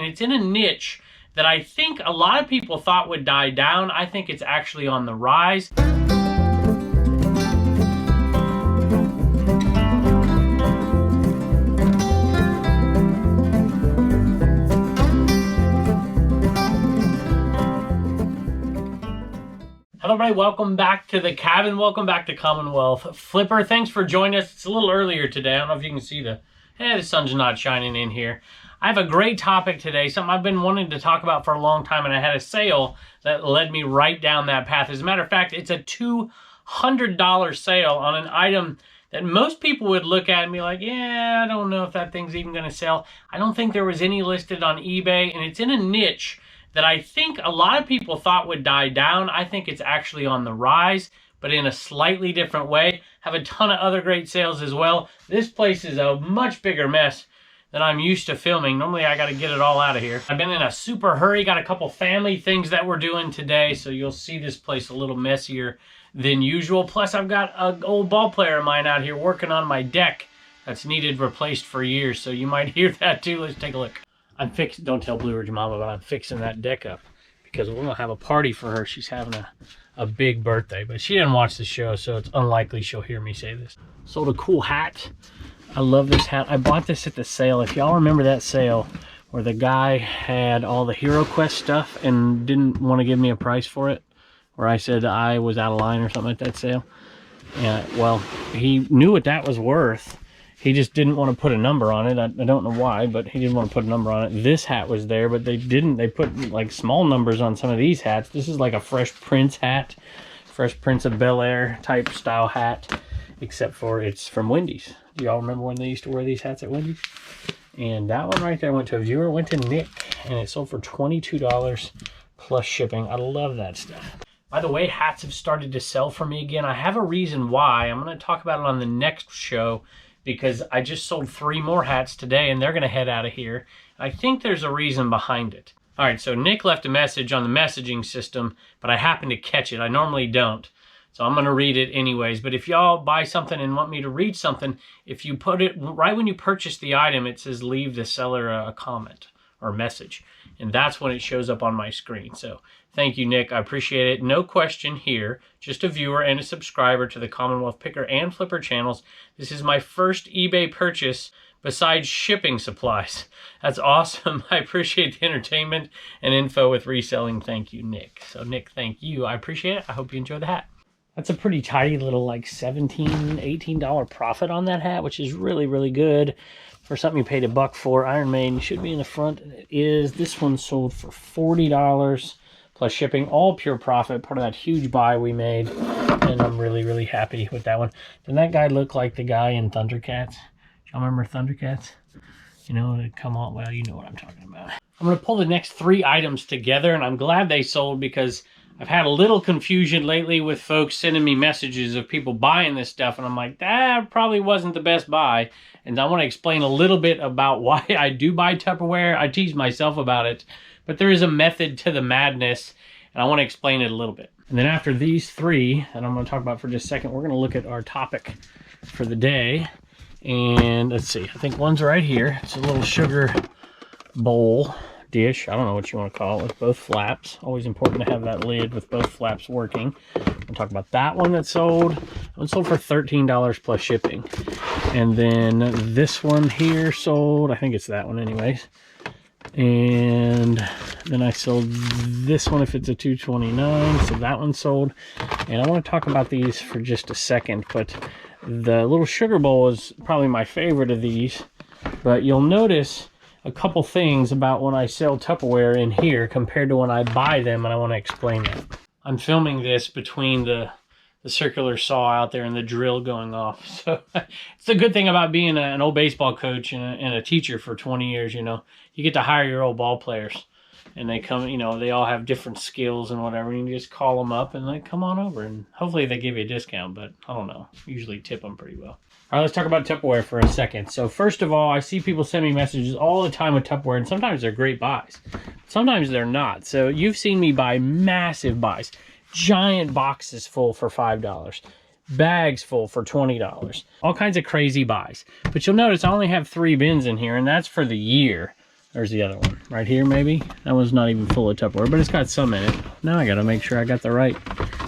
and it's in a niche that I think a lot of people thought would die down. I think it's actually on the rise. Hello everybody, welcome back to the cabin. Welcome back to Commonwealth. Flipper, thanks for joining us. It's a little earlier today. I don't know if you can see the sun's not shining in here. I have a great topic today, something I've been wanting to talk about for a long time, and I had a sale that led me right down that path. As a matter of fact, it's a $200 sale on an item that most people would look at and be like, yeah, I don't know if that thing's even going to sell. I don't think there was any listed on eBay, and it's in a niche that I think a lot of people thought would die down. I think it's actually on the rise, but in a slightly different way. Have a ton of other great sales as well. This place is a much bigger mess than I'm used to filming. Normally I got to get it all out of here. I've been in a super hurry, got a couple family things that we're doing today, so you'll see this place a little messier than usual. Plus I've got an old ball player of mine out here working on my deck that's needed replaced for years, so you might hear that too. Let's take a look. Don't tell Blue Ridge Mama, but I'm fixing that deck up because we're gonna have a party for her. She's having a big birthday, but she didn't watch the show, so it's unlikely she'll hear me say this. Sold a cool hat. I love this hat. I bought this at the sale. If y'all remember that sale where the guy had all the Hero Quest stuff and didn't want to give me a price for it, where I said I was out of line or something at that sale. Yeah, well, he knew what that was worth. He just didn't want to put a number on it. I don't know why, but he didn't want to put a number on it. This hat was there, but they didn't. They put like small numbers on some of these hats. This is like a Fresh Prince hat, Fresh Prince of Bel-Air type style hat, except for it's from Wendy's. Do y'all remember when they used to wear these hats at Wendy's? And that one right there went to a viewer, went to Nick, and it sold for $22 plus shipping. I love that stuff. By the way, hats have started to sell for me again. I have a reason why. I'm going to talk about it on the next show, because I just sold 3 more hats today and they're gonna head out of here. I think there's a reason behind it. All right, so Nick left a message on the messaging system, but I happened to catch it. I normally don't, so I'm gonna read it anyways. But if y'all buy something and want me to read something, if you put it, right when you purchase the item, it says leave the seller a comment or message. And that's when it shows up on my screen. So thank you, Nick. I appreciate it. No question here. Just a viewer and a subscriber to the Commonwealth Picker and Flipper channels. This is my first eBay purchase besides shipping supplies. That's awesome. I appreciate the entertainment and info with reselling. Thank you, Nick. So Nick, thank you. I appreciate it. I hope you enjoy the hat. That's a pretty tidy little like $17, $18 profit on that hat, which is really, really good for something you paid $1 for. Iron Maiden should be in the front. It is. This one sold for $40 plus shipping, all pure profit, part of that huge buy we made, and I'm really, really happy with that one. Doesn't that guy look like the guy in Thundercats? Y'all remember Thundercats? You know, come on, well, you know what I'm talking about. I'm going to pull the next 3 items together, and I'm glad they sold because I've had a little confusion lately with folks sending me messages of people buying this stuff, and I'm like, that probably wasn't the best buy. And I want to explain a little bit about why I do buy Tupperware. I tease myself about it, but there is a method to the madness, and I want to explain it a little bit. And then after these 3, that I'm going to talk about for just a second, we're going to look at our topic for the day. And let's see, I think one's right here. It's a little sugar bowl dish. I don't know what you want to call it, with both flaps. Always important to have that lid with both flaps working. We'll talk about that one that sold. That one sold for $13 plus shipping. And then this one here sold, I think it's that one anyways. And then I sold this one if it's a $2.29, so that one sold. And I want to talk about these for just a second, but the little sugar bowl is probably my favorite of these. But you'll notice a couple things about when I sell Tupperware in here compared to when I buy them, and I want to explain that. I'm filming this between the circular saw out there and the drill going off. So it's a good thing about being an old baseball coach and a teacher for 20 years, you know. You get to hire your old ball players, and they come, you know, they all have different skills and whatever, and you just call them up and they come on over, and hopefully they give you a discount, but I don't know. Usually tip them pretty well. All right, let's talk about Tupperware for a second. So first of all, I see people send me messages all the time with Tupperware, and sometimes they're great buys. Sometimes they're not. So you've seen me buy massive buys. Giant boxes full for $5. Bags full for $20. All kinds of crazy buys. But you'll notice I only have 3 bins in here, and that's for the year. There's the other one right here, maybe. That one's not even full of Tupperware, but it's got some in it. Now I got to make sure I got the right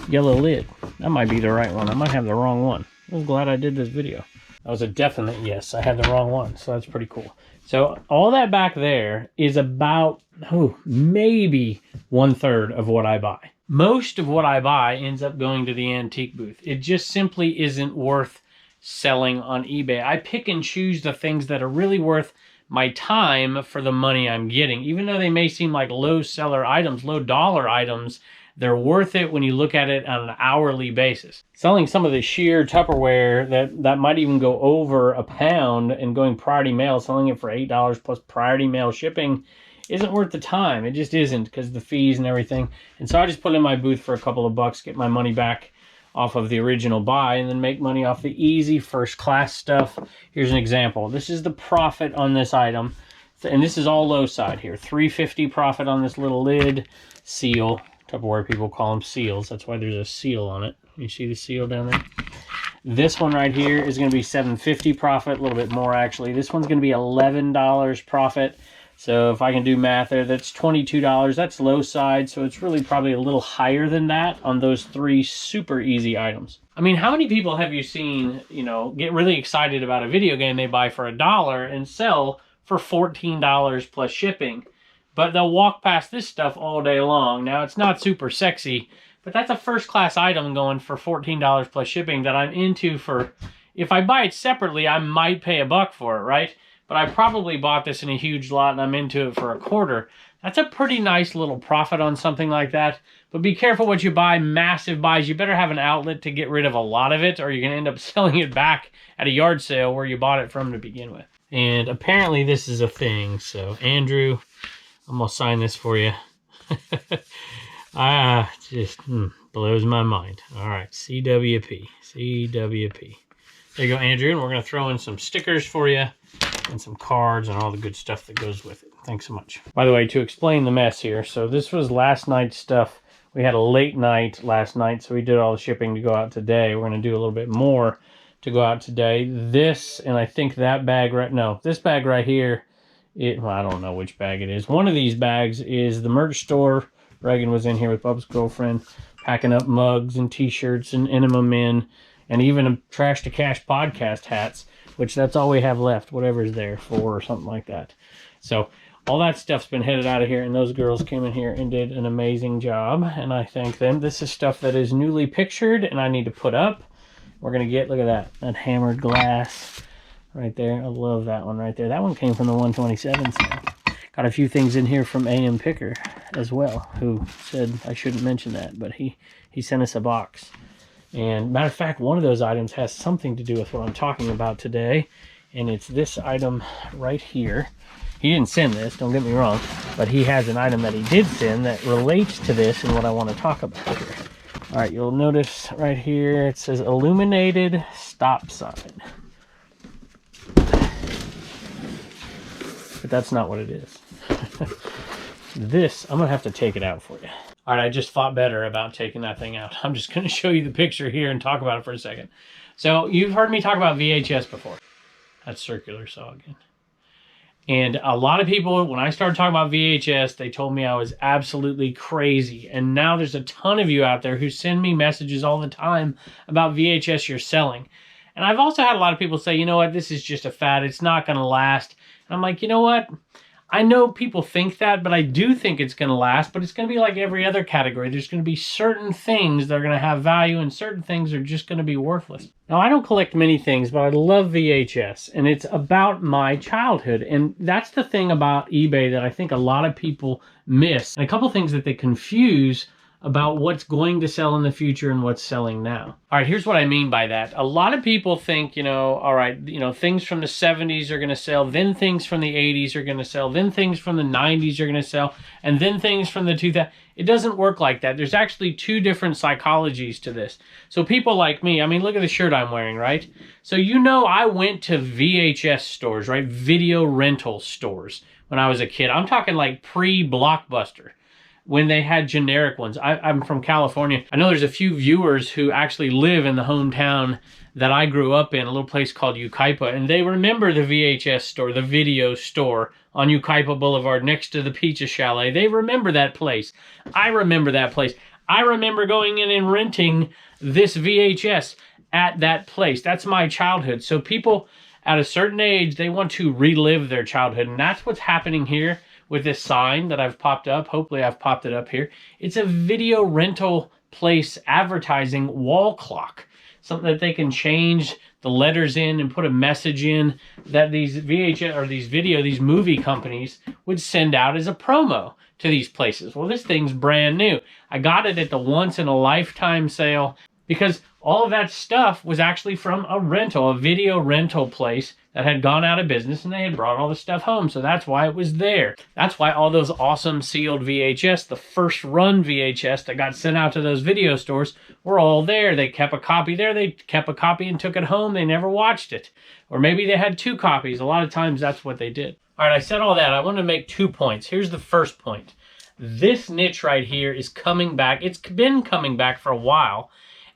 yellow lid. That might be the right one. I might have the wrong one. I'm glad I did this video. That was a definite yes. I had the wrong one, so that's pretty cool. So all that back there is about, maybe 1/3 of what I buy. Most of what I buy ends up going to the antique booth. It just simply isn't worth selling on eBay. I pick and choose the things that are really worth my time for the money I'm getting. Even though they may seem like low seller items, low dollar items, they're worth it when you look at it on an hourly basis. Selling some of the sheer Tupperware that might even go over £1 and going priority mail, selling it for $8 plus priority mail shipping isn't worth the time. It just isn't, because of the fees and everything. And so I just put it in my booth for a couple of bucks, get my money back off of the original buy, and then make money off the easy first class stuff. Here's an example. This is the profit on this item, and this is all low side here. $3.50 profit on this little lid seal. Tupperware people call them seals. That's why there's a seal on it. You see the seal down there? This one right here is going to be $7.50 profit, a little bit more actually. This one's going to be $11 profit. So if I can do math there, that's $22. That's low side, so it's really probably a little higher than that on those 3 super easy items. I mean, how many people have you seen, get really excited about a video game they buy for $1 and sell for $14 plus shipping? But they'll walk past this stuff all day long. Now, it's not super sexy, but that's a first-class item going for $14 plus shipping that I'm into for... If I buy it separately, I might pay $1 for it, right? But I probably bought this in a huge lot and I'm into it for $0.25. That's a pretty nice little profit on something like that. But be careful what you buy. Massive buys. You better have an outlet to get rid of a lot of it, or you're going to end up selling it back at a yard sale where you bought it from to begin with. And apparently this is a thing. So, Andrew, I'm going to sign this for you. Just blows my mind. All right, CWP. CWP. There you go, Andrew. And we're going to throw in some stickers for you and some cards and all the good stuff that goes with it. Thanks so much. By the way, to explain the mess here, so this was last night's stuff. We had a late night last night, so we did all the shipping to go out today. We're going to do a little bit more to go out today. This, and I think that bag this bag right here, well, I don't know which bag it is. One of these bags is the merch store. Reagan was in here with Bub's girlfriend, packing up mugs and t-shirts and Enema Men, and even a Trash to Cash podcast hats, which that's all we have left, whatever's there for or something like that. So all that stuff's been headed out of here, and those girls came in here and did an amazing job, and I thank them. This is stuff that is newly pictured and I need to put up. We're going to get, look at that hammered glass right there. I love that one right there. That one came from the 127. So got a few things in here from AM Picker as well, who said I shouldn't mention that, but he sent us a box. And matter of fact, one of those items has something to do with what I'm talking about today, and it's this item right here. He didn't send this, don't get me wrong, but he has an item that he did send that relates to this and what I want to talk about here. All right, you'll notice right here it says illuminated stop sign. But that's not what it is. This, I'm going to have to take it out for you. All right, I just thought better about taking that thing out. I'm just going to show you the picture here and talk about it for a second. So you've heard me talk about VHS before. That's circular saw again. And a lot of people, when I started talking about VHS, they told me I was absolutely crazy. And now there's a ton of you out there who send me messages all the time about VHS you're selling. And I've also had a lot of people say, you know what, this is just a fad. It's not going to last. And I'm like, you know what? I know people think that, but I do think it's going to last, but it's going to be like every other category. There's going to be certain things that are going to have value and certain things are just going to be worthless. Now, I don't collect many things, but I love VHS, and it's about my childhood. And that's the thing about eBay that I think a lot of people miss. And a couple things that they confuse about what's going to sell in the future and what's selling now. All right, here's what I mean by that. A lot of people think, all right, things from the 70s are going to sell, then things from the 80s are going to sell, then things from the 90s are going to sell, and then things from the 2000s. It doesn't work like that. There's actually two different psychologies to this. So people like me, I mean, look at the shirt I'm wearing, right? So I went to VHS stores, right? Video rental stores when I was a kid. I'm talking like pre-Blockbuster. when they had generic ones. I'm from California. I know there's a few viewers who actually live in the hometown that I grew up in, a little place called Yucaipa, and they remember the VHS store, the video store on Yucaipa Boulevard next to the Pizza Chalet. They remember that place. I remember that place. I remember going in and renting this VHS at that place. That's my childhood. So people at a certain age, they want to relive their childhood, and that's what's happening here with this sign that I've popped up. Hopefully I've popped it up here. It's a video rental place advertising wall clock. Something that they can change the letters in and put a message in that these VHS or these movie companies would send out as a promo to these places. Well, this thing's brand new. I got it at the once in a lifetime sale because all of that stuff was actually from a rental, a video rental place that had gone out of business, and they had brought all the stuff home. So that's why it was there. That's why all those awesome sealed VHS, the first run VHS that got sent out to those video stores, were all there. They kept a copy there. They kept a copy and took it home. They never watched it. Or maybe they had 2 copies. A lot of times that's what they did. All right, I said all that. I want to make 2 points. Here's the first point. This niche right here is coming back. It's been coming back for a while.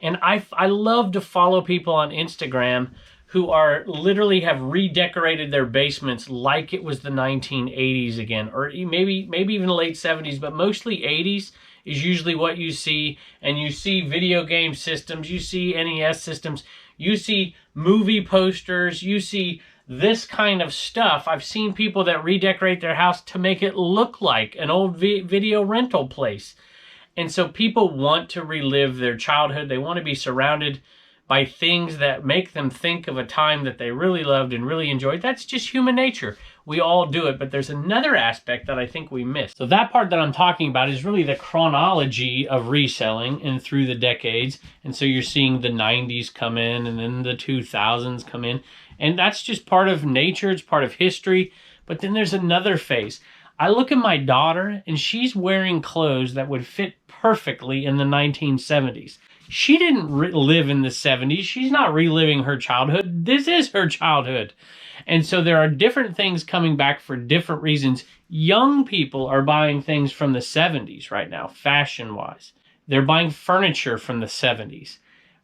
And I love to follow people on Instagram who are literally have redecorated their basements like it was the 1980s again, or maybe even the late 70s, but mostly 80s is usually what you see. And you see video game systems, you see NES systems, you see movie posters, you see this kind of stuff. I've seen people that redecorate their house to make it look like an old video rental place. And so people want to relive their childhood. They want to be surrounded by things that make them think of a time that they really loved and really enjoyed. That's just human nature. We all do it, but there's another aspect that I think we miss. So that part that I'm talking about is really the chronology of reselling and through the decades. And so you're seeing the 90s come in and then the 2000s come in. And that's just part of nature. It's part of history. But then there's another phase. I look at my daughter and she's wearing clothes that would fit perfectly in the 1970s. She didn't live in the 70s. She's not reliving her childhood. This is her childhood. And so there are different things coming back for different reasons. Young people are buying things from the 70s right now, fashion-wise. They're buying furniture from the 70s.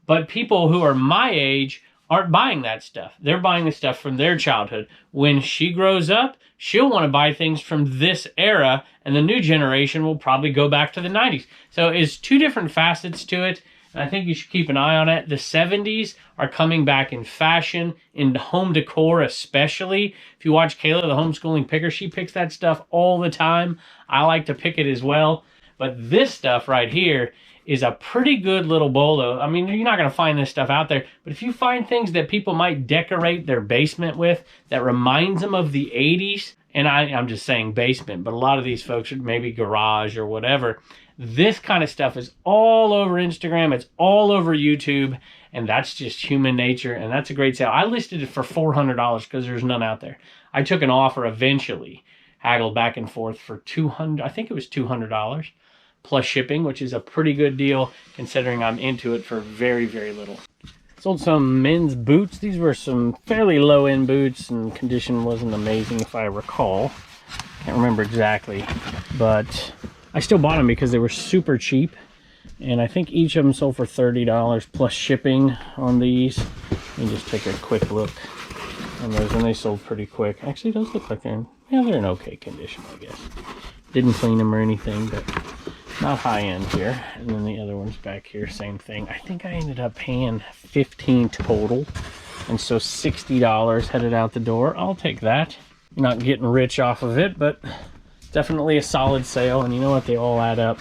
But people who are my age aren't buying that stuff. They're buying the stuff from their childhood. When she grows up, she'll want to buy things from this era, and the new generation will probably go back to the 90s. So it's 2 different facets to it, and I think you should keep an eye on it. The 70s are coming back in fashion, in home decor especially. If you watch Kayla, the homeschooling picker, she picks that stuff all the time. I like to pick it as well. But this stuff right here is a pretty good little bolo. I mean, you're not going to find this stuff out there, but if you find things that people might decorate their basement with that reminds them of the 80s, and I'm just saying basement, but a lot of these folks are maybe garage or whatever, this kind of stuff is all over Instagram, it's all over YouTube, and that's just human nature, and that's a great sale. I listed it for $400 because there's none out there. I took an offer eventually, haggled back and forth for $200, I think it was $200. Plus shipping, which is a pretty good deal considering I'm into it for very, very little. Sold some men's boots. These were some fairly low-end boots, and condition wasn't amazing if I recall. Can't remember exactly, but I still bought them because they were super cheap, and I think each of them sold for $30 plus shipping on these. Let me just take a quick look on those, and they sold pretty quick. Actually, those look like they're in okay condition, I guess. Didn't clean them or anything, but not high end here. And then the other one's back here, same thing. I think I ended up paying $15 total, and so $60 headed out the door. I'll take that. You're not getting rich off of it, but definitely a solid sale, and you know what, they all add up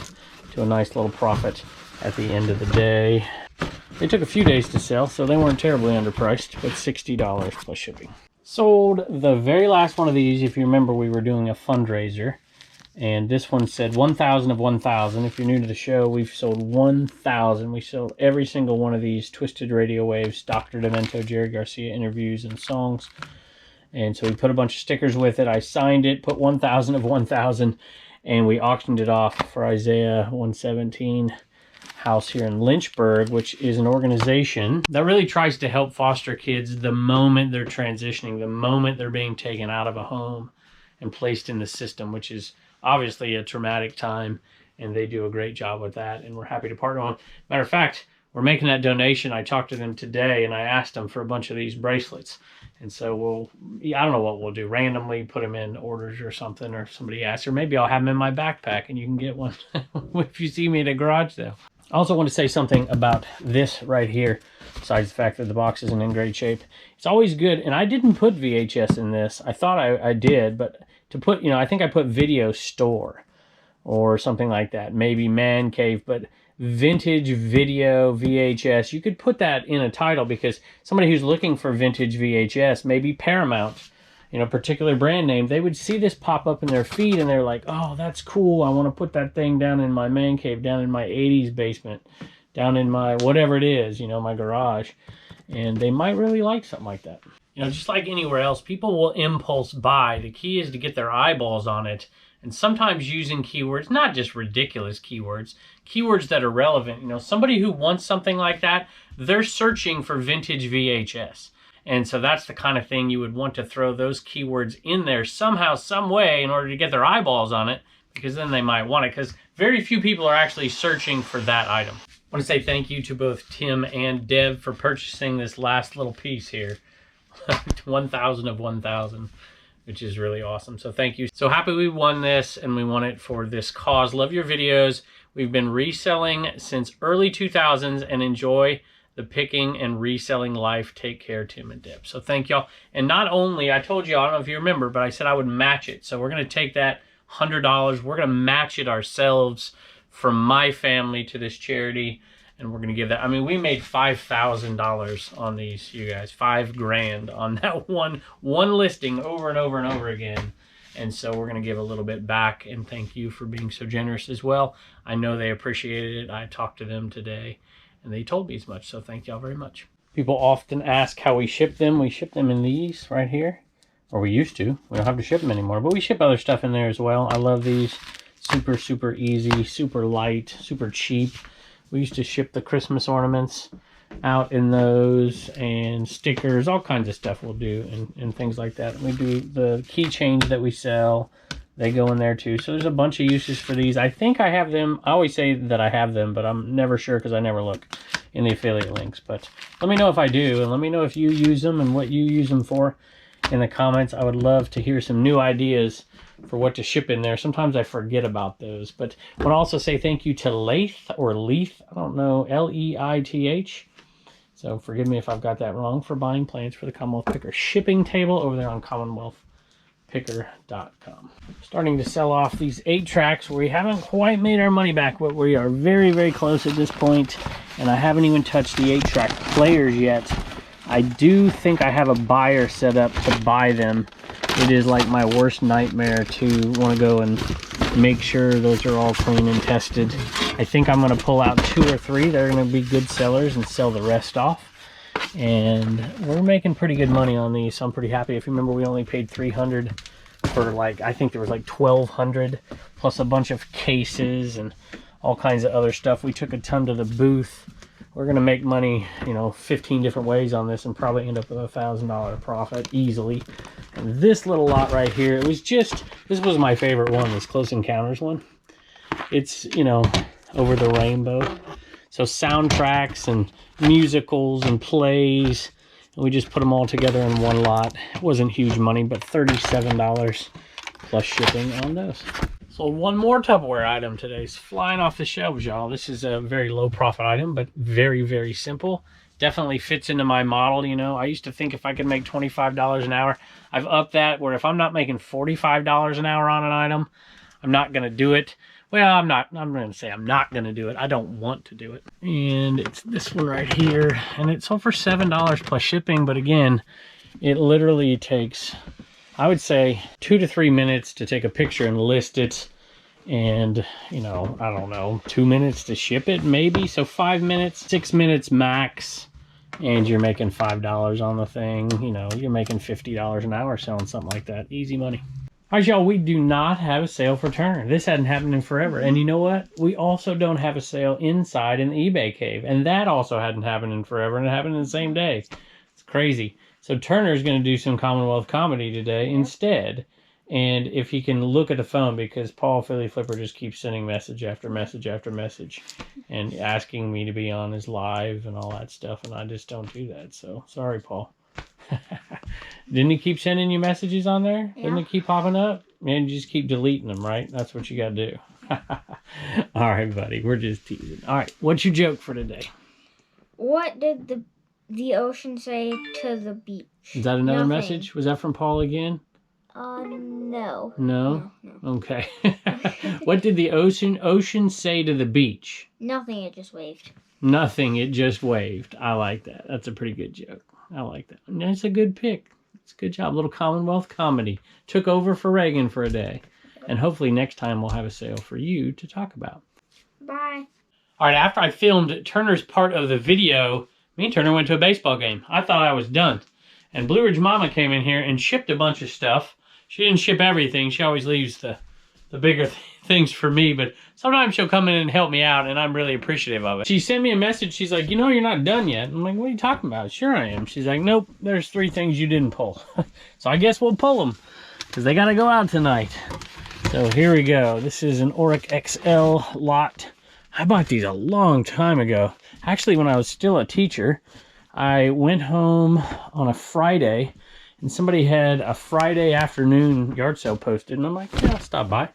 to a nice little profit at the end of the day. They took a few days to sell, so they weren't terribly underpriced, but $60 plus shipping. Sold the very last one of these. If you remember, we were doing a fundraiser, and this one said 1,000 of 1,000. If you're new to the show, we've sold 1,000. We sold every single one of these Twisted Radio Waves, Dr. Demento, Jerry Garcia interviews and songs. And so we put a bunch of stickers with it. I signed it, put 1,000 of 1,000, and we auctioned it off for Isaiah 117 House here in Lynchburg, which is an organization that really tries to help foster kids the moment they're transitioning, the moment they're being taken out of a home and placed in the system, which is obviously a traumatic time. and they do a great job with that, and we're happy to partner on. Matter of fact, we're making that donation. I talked to them today, and I asked them for a bunch of these bracelets. And so I don't know what we'll do, randomly put them in orders or something, or if somebody asks, or maybe I'll have them in my backpack and you can get one if you see me at a garage sale. I also want to say something about this right here, besides the fact that the box isn't in great shape. It's always good, and I didn't put VHS in this. I thought I did, but to put, I think I put video store or something like that, maybe man cave, but vintage video VHS, you could put that in a title, because somebody who's looking for vintage VHS, maybe Paramount, particular brand name, they would see this pop up in their feed and they're like, oh, that's cool, I want to put that thing down in my man cave, down in my 80s basement, down in my whatever it is, my garage, and they might really like something like that. Just like anywhere else, people will impulse buy. The key is to get their eyeballs on it, and sometimes using keywords, not just ridiculous keywords, keywords that are relevant. Somebody who wants something like that, they're searching for vintage VHS. And so that's the kind of thing you would want to throw those keywords in there somehow, some way, in order to get their eyeballs on it, because then they might want it, because very few people are actually searching for that item. I want to say thank you to both Tim and Deb for purchasing this last little piece here. 1,000 of 1,000. Which is really awesome. So thank you. So happy we won this, and we won it for this cause. Love your videos. We've been reselling since early 2000s and enjoy the picking and reselling life. Take care, Tim and Deb. So thank y'all. And not only, I told you, I don't know if you remember, but I said I would match it. So we're going to take that $100. We're going to match it ourselves from my family to this charity. And we're going to give that, we made $5,000 on these, you guys, $5,000 on that one listing over and over and over again. And so we're going to give a little bit back, and thank you for being so generous as well. I know they appreciated it. I talked to them today and they told me as much. So thank y'all very much. People often ask how we ship them. We ship them in these right here, or we used to. We don't have to ship them anymore, but we ship other stuff in there as well. I love these. Super, super easy, super light, super cheap. We used to ship the Christmas ornaments out in those, and stickers, all kinds of stuff we'll do, and things like that. We do the keychains that we sell. They go in there too. So there's a bunch of uses for these. I think I have them. I always say that I have them, but I'm never sure because I never look in the affiliate links. But let me know if I do, and let me know if you use them and what you use them for in the comments. I would love to hear some new ideas for what to ship in there. Sometimes I forget about those. But I want to also say thank you to Leith, or Leith, I don't know, L-E-I-T-H. So forgive me if I've got that wrong, for buying plans for the Commonwealth Picker shipping table over there on CommonwealthPicker.com. Starting to sell off these 8-tracks. We haven't quite made our money back, but we are very, very close at this point, and I haven't even touched the 8-track players yet. I do think I have a buyer set up to buy them. It is like my worst nightmare to want to go and make sure those are all clean and tested. I think I'm going to pull out 2 or 3 that are going to be good sellers and sell the rest off. And we're making pretty good money on these, so I'm pretty happy. If you remember, we only paid $300 for, like, I think there was like 1,200 plus a bunch of cases and all kinds of other stuff. We took a ton to the booth. We're going to make money, 15 different ways on this, and probably end up with $1,000 profit easily. And this little lot right here, this was my favorite one, this Close Encounters one. It's, over the rainbow. So soundtracks and musicals and plays, and we just put them all together in one lot. It wasn't huge money, but $37 plus shipping on those. So one more Tupperware item today is flying off the shelves, y'all. This is a very low profit item, but very, very simple. Definitely fits into my model, I used to think if I could make $25 an hour. I've upped that, where if I'm not making $45 an hour on an item, I'm not going to do it. Well, I'm going to say I'm not going to do it. I don't want to do it. And it's this one right here, and it's sold for $7 plus shipping. But again, it literally takes, I would say, 2 to 3 minutes to take a picture and list it. And, I don't know, 2 minutes to ship it, maybe. So 5 minutes, 6 minutes max. And you're making $5 on the thing. You're making $50 an hour selling something like that. Easy money. All right, y'all, we do not have a sale for Turner. This hadn't happened in forever. And you know what? We also don't have a sale inside in the eBay cave. And that also hadn't happened in forever. And it happened in the same day. It's crazy. So Turner's going to do some Commonwealth comedy today instead. And if he can look at the phone, because Paul Philly Flipper just keeps sending message after message after message and asking me to be on his live and all that stuff, and I just don't do that. So sorry, Paul. Didn't he keep sending you messages on there? Yeah. Didn't it keep popping up? And you just keep deleting them, right? That's what you got to do. All right, buddy. We're just teasing. All right. What's your joke for today? What did the ocean say to the beach? Is that another message? Was that from Paul again? No. No? Okay. What did the ocean say to the beach? Nothing, it just waved. Nothing, it just waved. I like that. That's a pretty good joke. I like that. And that's a good pick. It's a good job. A little Commonwealth comedy. Took over for Reagan for a day. And hopefully next time we'll have a sale for you to talk about. Bye. All right, after I filmed Turner's part of the video, me and Turner went to a baseball game. I thought I was done. And Blue Ridge Mama came in here and shipped a bunch of stuff. She didn't ship everything. She always leaves the bigger things for me, but sometimes she'll come in and help me out, and I'm really appreciative of it. She sent me a message. She's like, you know you're not done yet. I'm like, what are you talking about? Sure I am. She's like, nope, there's 3 things you didn't pull. So I guess we'll pull them, because they got to go out tonight. So here we go. This is an Auric XL lot. I bought these a long time ago. Actually, when I was still a teacher, I went home on a Friday, and somebody had a Friday afternoon yard sale posted, and I'm like, yeah, I'll stop by.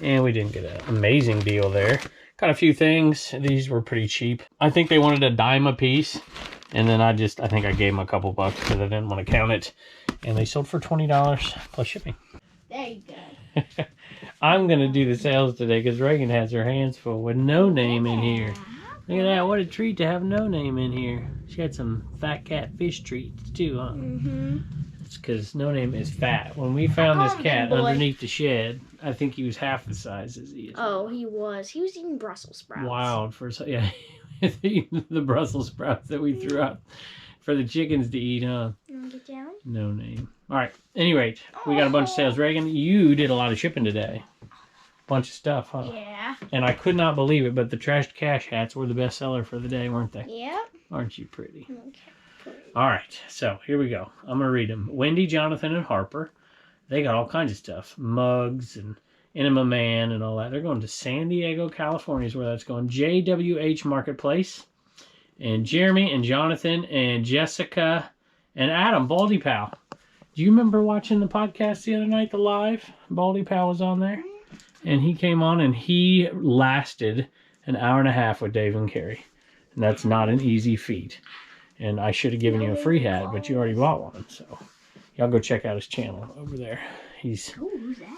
And we didn't get an amazing deal there. Got a few things. These were pretty cheap. I think they wanted a dime a piece, and then I think I gave them a couple bucks because I didn't want to count it. And they sold for $20 plus shipping. There you go. I'm going to do the sales today because Reagan has her hands full with No Name in here. Look at that. What a treat to have No Name in here. She had some fat cat fish treats too, huh? Mm-hmm. It's because No Name is fat. When we found this cat underneath the shed, I think he was half the size as he is. Oh, he was. He was eating Brussels sprouts. Wild for yeah, the Brussels sprouts that we threw out for the chickens to eat, huh? You want to get down? No Name. All right. Anyway, we got a bunch of sales. Reagan, you did a lot of shipping today. Bunch of stuff, huh? Yeah. And I could not believe it, but the Trashed Cash hats were the best seller for the day, weren't they? Yep. Aren't you pretty? Okay. All right, so here we go. I'm going to read them. Wendy, Jonathan, and Harper, they got all kinds of stuff. Mugs and Enema Man and all that. They're going to San Diego, California is where that's going. JWH Marketplace. And Jeremy and Jonathan and Jessica and Adam, Baldy Pal. Do you remember watching the podcast the other night, the live? Baldy Pal was on there. And he came on and he lasted an hour and a half with Dave and Carrie. And that's not an easy feat. And I should have given you a free hat, but you already bought one. So y'all go check out his channel over there. He's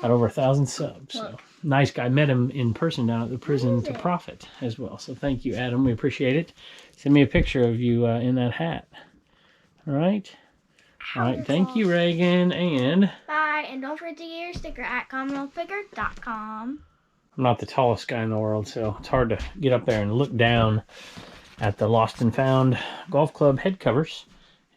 got over 1,000 subs. So nice guy. Met him in person down at the Prison to Profit as well. So thank you, Adam. We appreciate it. Send me a picture of you in that hat. All right. All right. Thank you, Reagan. And bye. And don't forget to get your sticker at commonwealthpicker.com. I'm not the tallest guy in the world, so it's hard to get up there and look down at the Lost and Found Golf Club head covers.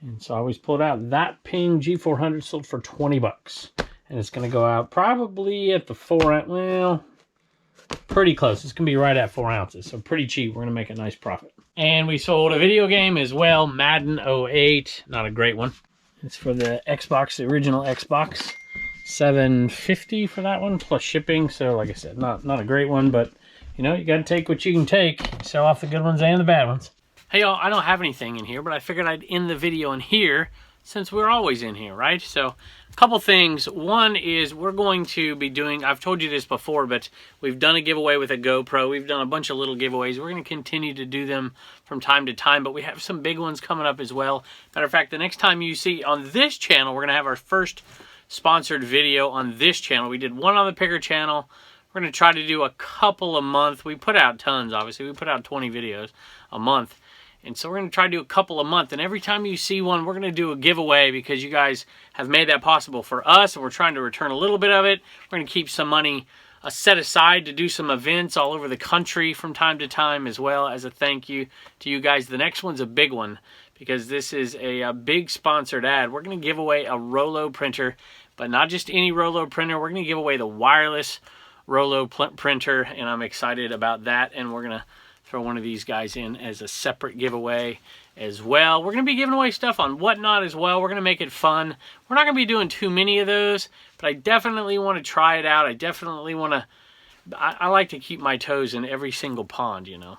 And so I always pull it out. That Ping G400 sold for $20. And it's going to go out probably at the 4 ounce. Well, pretty close. It's going to be right at 4 ounces. So pretty cheap. We're going to make a nice profit. And we sold a video game as well. Madden 08. Not a great one. It's for the Xbox, the original Xbox. $7.50 for that one plus shipping. So like I said, not a great one, but you know, you got to take what you can take. Sell off the good ones and the bad ones. Hey, y'all, I don't have anything in here, but I figured I'd end the video in here since we're always in here, right? So a couple things. One is we're going to be doing, I've told you this before, but we've done a giveaway with a GoPro. We've done a bunch of little giveaways. We're going to continue to do them from time to time, but we have some big ones coming up as well. Matter of fact, the next time you see on this channel, we're going to have our first sponsored video on this channel. We did one on the Picker channel. We're going to try to do a couple a month. We put out tons, obviously. We put out 20 videos a month. And so we're going to try to do a couple a month. And every time you see one, we're going to do a giveaway because you guys have made that possible for us. And we're trying to return a little bit of it. We're going to keep some money set aside to do some events all over the country from time to time as well as a thank you to you guys. The next one's a big one because this is a big sponsored ad. We're going to give away a Rollo printer, but not just any Rollo printer. We're going to give away the wireless Rollo printer, and I'm excited about that. And we're going to throw one of these guys in as a separate giveaway as well. We're going to be giving away stuff on Whatnot as well. We're going to make it fun. We're not going to be doing too many of those, but I definitely want to try it out. I definitely want to, I like to keep my toes in every single pond, you know,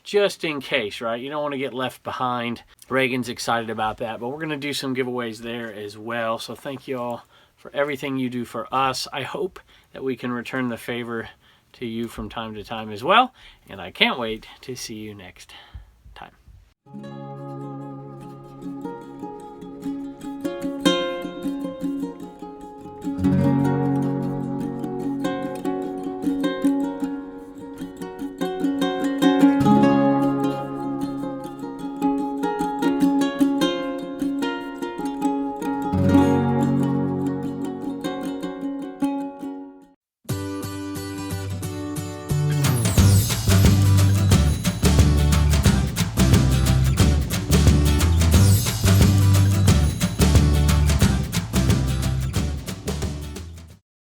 just in case, right? You don't want to get left behind. Reagan's excited about that, but we're going to do some giveaways there as well. So thank you all for everything you do for us. I hope that we can return the favor to you from time to time as well. And I can't wait to see you next time.